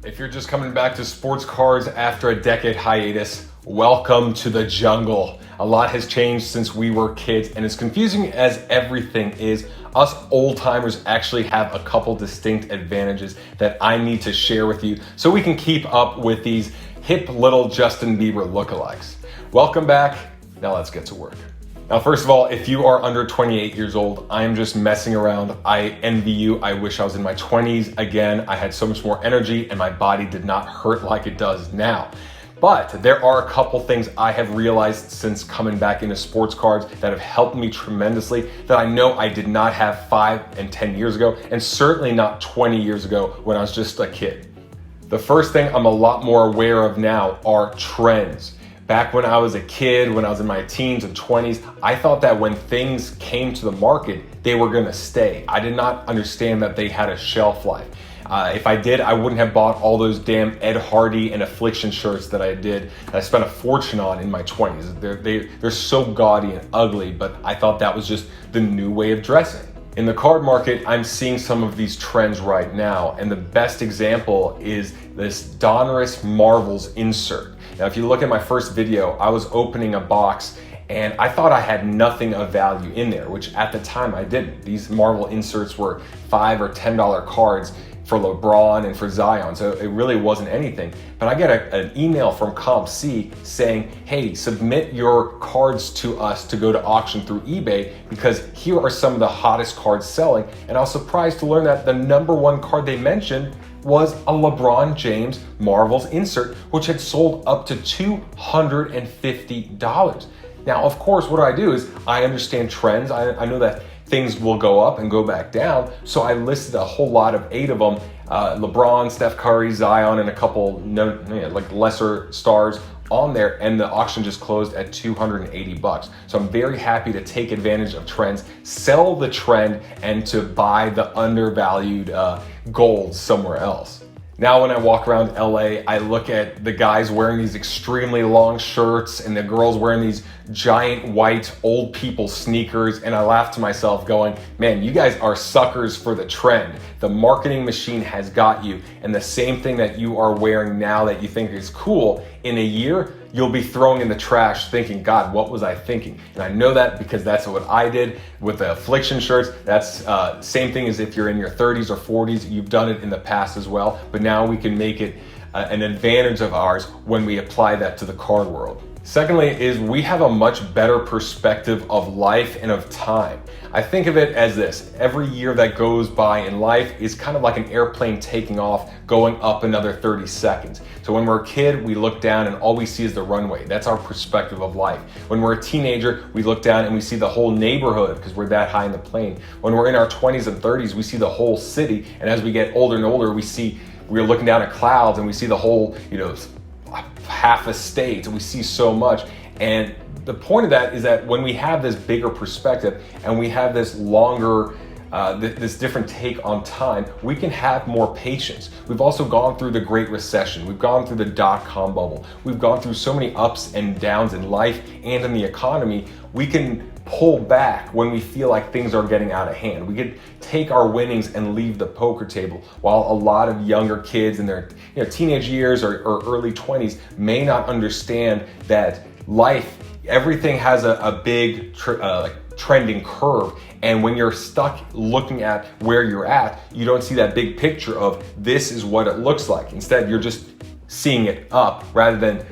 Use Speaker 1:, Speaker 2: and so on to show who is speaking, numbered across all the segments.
Speaker 1: If you're just coming back to sports cars after a decade hiatus, welcome to the jungle. A lot has changed since we were kids, and as confusing as everything is, us old timers actually have a couple distinct advantages that I need to share with you so we can keep up with these hip little Justin Bieber lookalikes. Welcome back. Now let's get to work. Now, first of all, if you are under 28 years old, I am just messing around. I envy you. I wish I was in my 20s again. I had so much more energy and my body did not hurt like it does now. But there are a couple things I have realized since coming back into sports cars that have helped me tremendously that I know I did not have 5 and 10 years ago, and certainly not 20 years ago when I was just a kid. The first thing I'm a lot more aware of now are trends. Back when I was a kid, when I was in my teens and 20s, I thought that when things came to the market, they were gonna stay. I did not understand that they had a shelf life. If I did, I wouldn't have bought all those damn Ed Hardy and Affliction shirts that I did, that I spent a fortune on in my 20s. They're so gaudy and ugly, but I thought that was just the new way of dressing. In the card market, I'm seeing some of these trends right now, and the best example is this Donruss Marvels insert. Now, if you look at my first video, I was opening a box and I thought I had nothing of value in there, which at the time I didn't. These Marvel inserts were $5 or $10 cards for LeBron and for Zion, so it really wasn't anything. But I get an email from CompC saying, hey, submit your cards to us to go to auction through eBay because here are some of the hottest cards selling. And I was surprised to learn that the number one card they mentioned was a LeBron James Marvels insert, which had sold up to $250. Now, of course, what do? Is I understand trends. I know that things will go up and go back down. So I listed a whole lot of 8 of them, LeBron, Steph Curry, Zion, and a couple lesser stars on there, and the auction just closed at $280. So I'm very happy to take advantage of trends, sell the trend, and to buy the undervalued gold somewhere else. Now when I walk around LA, I look at the guys wearing these extremely long shirts and the girls wearing these giant white old people sneakers, and I laugh to myself going, man, you guys are suckers for the trend. The marketing machine has got you, and the same thing that you are wearing now that you think is cool, in a year, you'll be throwing in the trash thinking, God, what was I thinking? And I know that because that's what I did with the Affliction shirts. That's same thing as if you're in your 30s or 40s, you've done it in the past as well, but now we can make it an advantage of ours when we apply that to the card world. Secondly is we have a much better perspective of life and of time. I think of it as this: every year that goes by in life is kind of like an airplane taking off, going up another 30 seconds. So when we're a kid, we look down and all we see is the runway. That's our perspective of life. When we're a teenager, we look down and we see the whole neighborhood because we're that high in the plane. When we're in our 20s and 30s, we see the whole city. And as we get older and older, we're looking down at clouds and we see the whole, half a state, and we see so much. And the point of that is that when we have this bigger perspective and we have this longer, this different take on time, we can have more patience. We've also gone through the Great Recession. We've gone through the dot-com bubble. We've gone through so many ups and downs in life and in the economy. We can pull back when we feel like things are getting out of hand. We could take our winnings and leave the poker table, while a lot of younger kids in their teenage years or early 20s may not understand that life, everything has a big trending curve. And when you're stuck looking at where you're at, you don't see that big picture of this is what it looks like. Instead, you're just seeing it up rather than,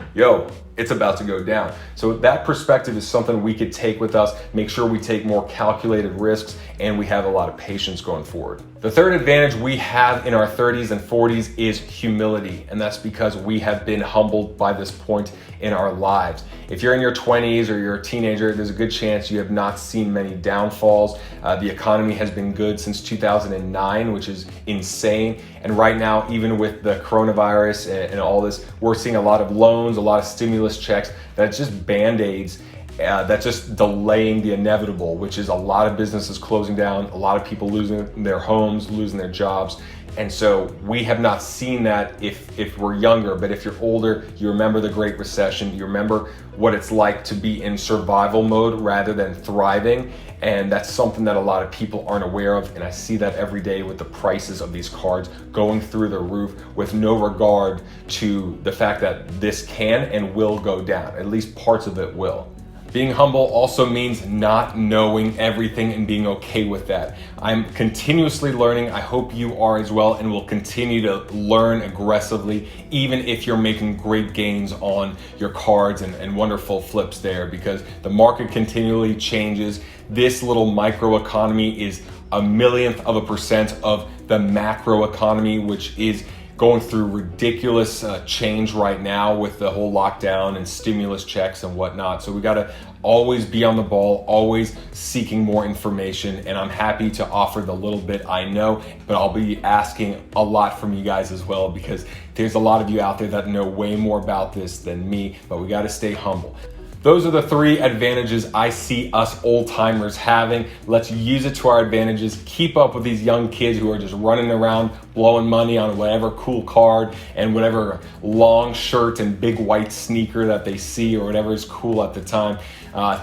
Speaker 1: it's about to go down. So that perspective is something we could take with us, make sure we take more calculated risks, and we have a lot of patience going forward. The third advantage we have in our 30s and 40s is humility, and that's because we have been humbled by this point in our lives. If you're in your 20s or you're a teenager, there's a good chance you have not seen many downfalls. The economy has been good since 2009, which is insane. And right now, even with the coronavirus and all this, we're seeing a lot of loans, a lot of stimulus checks, that's just Band-Aids. That's just delaying the inevitable, which is a lot of businesses closing down, a lot of people losing their homes, losing their jobs. And so we have not seen that if we're younger, but if you're older, you remember the Great Recession, you remember what it's like to be in survival mode rather than thriving. And that's something that a lot of people aren't aware of. And I see that every day with the prices of these cards going through the roof with no regard to the fact that this can and will go down. At least parts of it will. Being humble also means not knowing everything and being okay with that. I'm continuously learning. I hope you are as well, and will continue to learn aggressively, even if you're making great gains on your cards and wonderful flips there, because the market continually changes. This little micro economy is a millionth of a percent of the macro economy, which is going through ridiculous change right now with the whole lockdown and stimulus checks and whatnot. So we gotta always be on the ball, always seeking more information. And I'm happy to offer the little bit I know, but I'll be asking a lot from you guys as well, because there's a lot of you out there that know way more about this than me, but we gotta stay humble. Those are the 3 advantages I see us old timers having. Let's use it to our advantages. Keep up with these young kids who are just running around blowing money on whatever cool card and whatever long shirt and big white sneaker that they see, or whatever is cool at the time.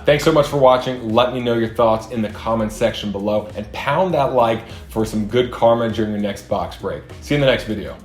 Speaker 1: Thanks so much for watching. Let me know your thoughts in the comment section below, and pound that like for some good karma during your next box break. See you in the next video.